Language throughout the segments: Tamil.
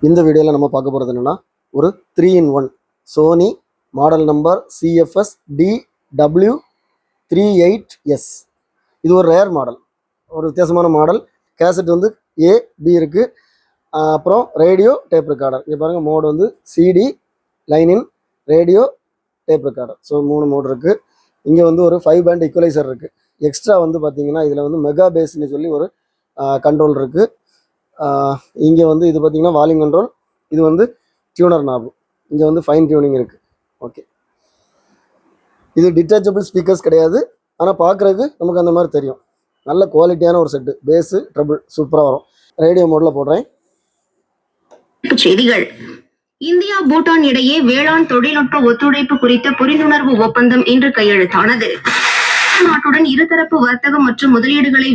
இந்த வீடியோவில் நம்ம பார்க்க போகிறது என்னென்னா ஒரு 3-in-1 Sony model number CFS DW38S. இது ஒரு ரேர் மாடல், ஒரு வித்தியாசமான மாடல். கேசட் வந்து A B இருக்குது. அப்புறம் ரேடியோ டேப் ரெக்கார்டர். இங்கே பாருங்கள், மோடு வந்து CD லைனின் radio tape recorder. So 3 mode இருக்குது. இங்கே வந்து ஒரு 5 பேண்ட் ஈக்குவலைசர் இருக்குது. எக்ஸ்ட்ரா வந்து பார்த்தீங்கன்னா இதில் வந்து மெகா பேஸ்ன்னு சொல்லி ஒரு கண்ட்ரோல் இருக்குது. இங்கே வந்து இது பார்த்தீங்கன்னா வால்யூம் கண்ட்ரோல், இது வந்து டியூனர் நாபு, இங்கே வந்து ஃபைன் டியூனிங் இருக்குது. ஓகே, இது டிட்டாச்சபிள் ஸ்பீக்கர்ஸ் கிடையாது, ஆனால் பார்க்குறதுக்கு நமக்கு அந்த மாதிரி தெரியும். நல்ல குவாலிட்டியான ஒரு செட்டு, பேஸு ட்ரபிள் சூப்பராக வரும். ரேடியோ மோடில் போடுறேன். செய்திகள். இந்தியா பூட்டான் இடையே வேளாண் தொழில்நுட்ப ஒத்துழைப்பு குறித்த புரிந்துணர்வு ஒப்பந்தம் இன்று கையெழுத்தானது. நாட்டுடன் இருதரப்பு வர்த்தகம் மற்றும் முதலீடுகளை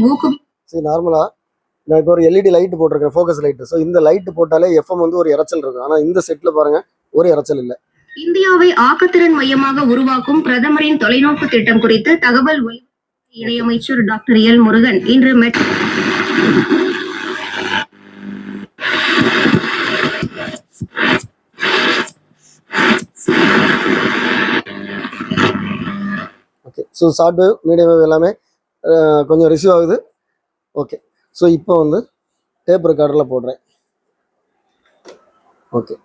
சரி, நார்மலாக நான் இப்போ ஒரு LED லைட்டு போட்டிருக்கேன், ஃபோக்கஸ் லைட்டு. ஸோ இந்த லைட்டு போட்டாலே FM வந்து ஒரு இறைச்சல் இருக்கும். ஆனால் இந்த செட்டில் பாருங்கள், ஒரு இறைச்சல் இல்லை. இந்தியாவை ஆக்கத்திறன் மையமாக உருவாக்கும் பிரதமரின் தொலைநோக்கு திட்டம் குறித்து தகவல் இணையமைச்சர் டாக்டர் எல் முருகன் இன்று okay. So short wave, medium wave எல்லாமே கொஞ்சம் ரிசீவ் ஆகுது. ஓகே, ஸோ இப்போ வந்து டேப் ரெக்கார்டரில் போடுறேன். ஓகே,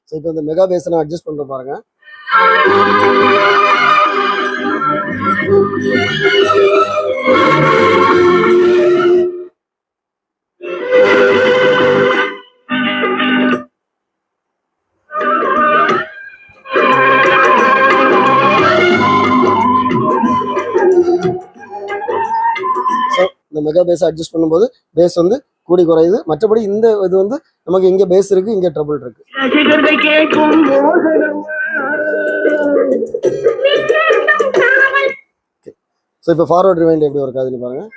ஸோ இப்போ இந்த மெகா பேஸை நான் அட்ஜஸ்ட் பண்ணுற பாருங்க. இந்த மெகா பேஸை அட்ஜஸ்ட் பண்ணும்போது பேஸ் வந்து கூடி குறையுது. மற்றபடி இந்த இது வந்து நமக்கு இங்கே பேஸ் இருக்குது, இங்கே ட்ரபிள் இருக்குது. ஸோ இப்போ ஃபார்வர்ட் ரிவைண்ட் எப்படி ஒர்க் ஆகுதுன்னு பாருங்கள்.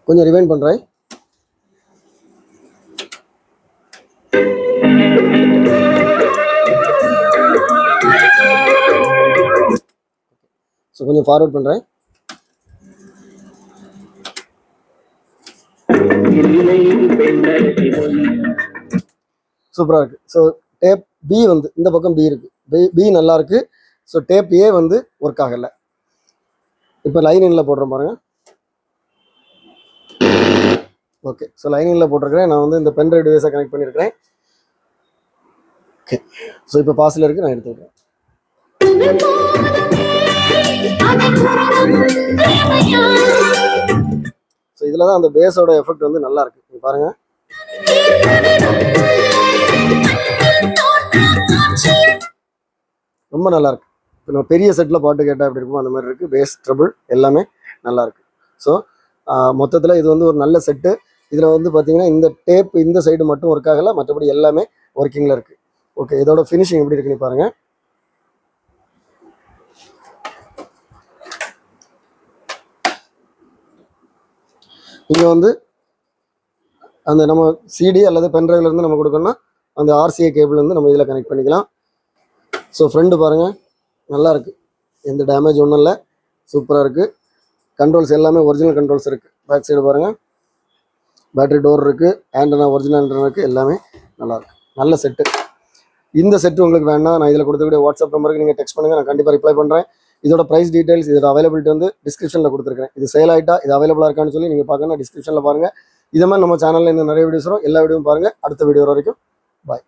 கொஞ்சம் ரிவைண்ட் பண்ணுறேன். ஸோ கொஞ்சம் ஃபார்வர்ட் பண்ணுறேன். சூப்பராக இருக்குது. ஸோ டேப் B வந்து இந்த பக்கம் B இருக்குது, B நல்லா இருக்குது. ஸோ டேப் A வந்து ஒர்க் ஆகலை. இப்போ லைனிங்கில் போடுறேன் பாருங்கள். ஓகே, ஸோ லைனிங்கில் போட்டிருக்கிறேன். நான் வந்து இந்த பென் ட்ரைவ் டிவைஸை கனெக்ட் பண்ணியிருக்கிறேன். ஓகே, ஸோ இப்போ பாஸில் இருக்குது, நான் எடுத்து வைக்கிறேன். ஸோ இதில் தான் அந்த பேஸோட எஃபெக்ட் வந்து நல்லா இருக்குது. பாருங்கள், ரொம்ப நல்லா இருக்கு. இப்போ நம்ம பெரிய செட்டில் பாட்டு கேட்டால் எப்படி இருக்கும் அந்த மாதிரி இருக்குது. பேஸ் ட்ரபிள் எல்லாமே நல்லா இருக்குது. ஸோ மொத்தத்தில் இது வந்து ஒரு நல்ல செட்டு. இதில் வந்து பார்த்தீங்கன்னா இந்த டேப் இந்த சைடு மட்டும் ஒர்க் ஆகலை, மற்றபடி எல்லாமே ஒர்க்கிங்கில் இருக்குது. ஓகே, இதோட ஃபினிஷிங் எப்படி இருக்குன்னு பாருங்கள். இங்கே வந்து அந்த நம்ம CD அல்லது பென்ட்ரைவ்லேருந்து நம்ம கொடுக்கணும்னா அந்த RCA கேபிள்லேருந்து நம்ம இதில் கனெக்ட் பண்ணிக்கலாம். ஸோ ஃப்ரெண்டு பாருங்கள், நல்லா இருக்குது, எந்த டேமேஜ் ஒன்றும் இல்லை, சூப்பராக இருக்குது. கண்ட்ரோல்ஸ் எல்லாமே ஒரிஜினல் கண்ட்ரோல்ஸ் இருக்குது. பேக் சைடு பாருங்கள், பேட்டரி டோர் இருக்குது, ஆண்டனா ஒரிஜினல் ஆண்டனா இருக்குது, எல்லாமே நல்லாயிருக்கு. நல்ல செட்டு. இந்த செட்டு உங்களுக்கு வேணால் நான் இதில் கொடுத்துக்கூடிய வாட்ஸ்அப் நம்பருக்கு நீங்கள் டெக்ஸ்ட் பண்ணுங்கள், நான் கண்டிப்பாக ரிப்ளை பண்ணுறேன். இதோட ப்ரைஸ் டீட்டெயில்ஸ், இதோட அவைலபிலிட்டி வந்து டிஸ்கிரிப்ஷனில் கொடுத்துருக்கேன். இது சேல் ஆகிட்டா இது அவைலபிளாக இருக்கான்னு சொல்லி நீங்கள் பார்க்கணும், டிஸ்கிரிப்ஷனில் பாருங்கள். இதே மாதிரி நம்ம சேனலில் இந்த நிறைய வீடியோஸ் வரும். எல்லா வீடியோவும் பாருங்கள். அடுத்த வீடியோ வரைக்கும் பாய்.